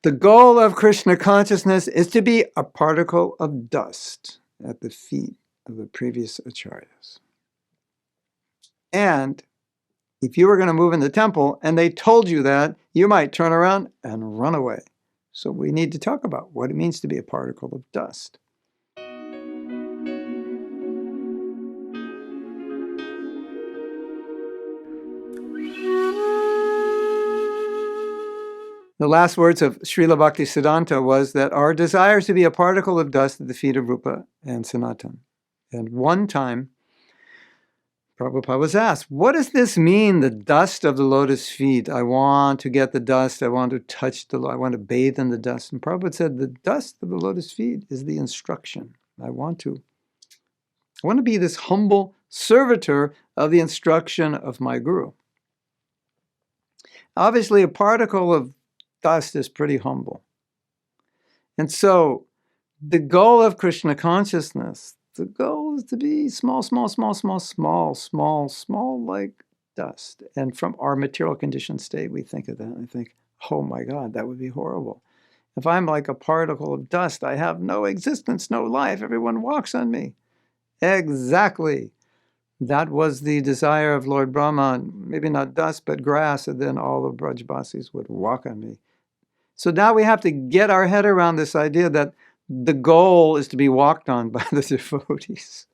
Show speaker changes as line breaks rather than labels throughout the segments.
The goal of Krishna consciousness is to be a particle of dust at the feet of the previous acharyas. And if you were going to move in the temple and they told you that, you might turn around and run away. So we need to talk about what it means to be a particle of dust. The last words of Srila Bhaktisiddhanta was that our desire is to be a particle of dust at the feet of Rupa and Sanatan. And one time, Prabhupada was asked, what does this mean, the dust of the lotus feet? I want to get the dust, I want to touch I want to bathe in the dust. And Prabhupada said, the dust of the lotus feet is the instruction. I want to be this humble servitor of the instruction of my guru. Obviously, a particle of dust is pretty humble. And so the goal of Krishna consciousness, the goal is to be small, like dust. And from our material conditioned state, we think of that and think, oh my God, that would be horrible. If I'm like a particle of dust, I have no existence, no life. Everyone walks on me. Exactly. That was the desire of Lord Brahma, maybe not dust, but grass, and then all the Brajbasis would walk on me. So now we have to get our head around this idea that the goal is to be walked on by the devotees.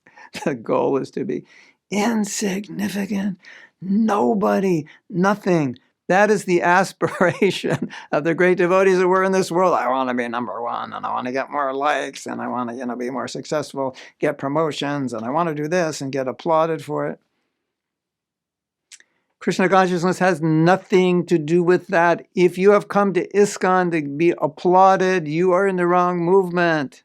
The goal is to be insignificant, nobody, nothing. That is the aspiration of the great devotees that were in this world. I want to be number one, and I want to get more likes, and I want to, be more successful, get promotions, and I want to do this and get applauded for it. Krishna consciousness has nothing to do with that. If you have come to ISKCON to be applauded, you are in the wrong movement.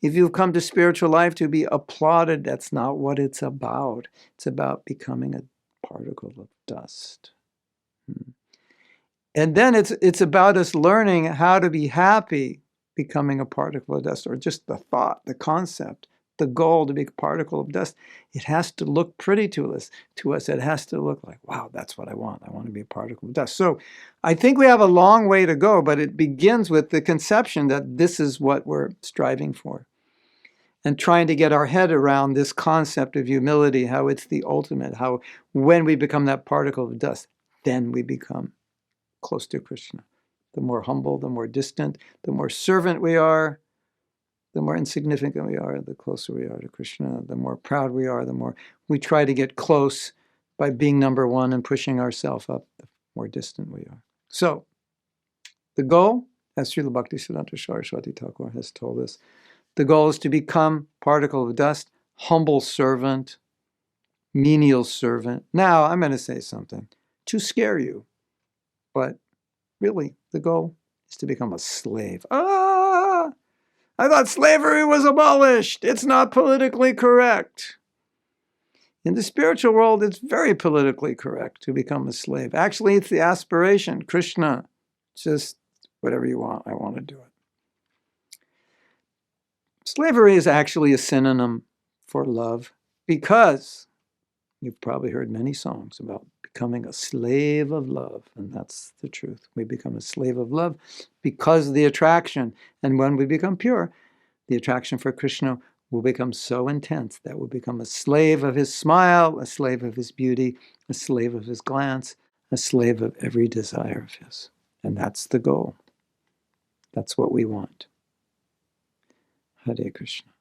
If you've come to spiritual life to be applauded, that's not what it's about. It's about becoming a particle of dust. And then it's about us learning how to be happy becoming a particle of dust, or just the thought, the concept, the goal to be a particle of dust. It has to look pretty to us. It has to look like, wow, that's what I want. I want to be a particle of dust. So I think we have a long way to go, but it begins with the conception that this is what we're striving for. And trying to get our head around this concept of humility, how it's the ultimate, how when we become that particle of dust, then we become close to Krishna. The more humble, the more distant, the more servant we are, the more insignificant we are, the closer we are to Krishna, the more proud we are, the more we try to get close by being number one and pushing ourselves up, the more distant we are. So, the goal, as Srila Bhaktisiddhanta Saraswati Thakur has told us, the goal is to become particle of dust, humble servant, menial servant. Now, I'm going to say something to scare you, but really, the goal is to become a slave. I thought slavery was abolished. It's not politically correct. In the spiritual world, it's very politically correct to become a slave. Actually, it's the aspiration. Krishna, just whatever you want, I want to do it. Slavery is actually a synonym for love because you've probably heard many songs about becoming a slave of love, and that's the truth. We become a slave of love because of the attraction. And when we become pure, the attraction for Krishna will become so intense that we'll become a slave of his smile, a slave of his beauty, a slave of his glance, a slave of every desire of his. And that's the goal. That's what we want. Hare Krishna.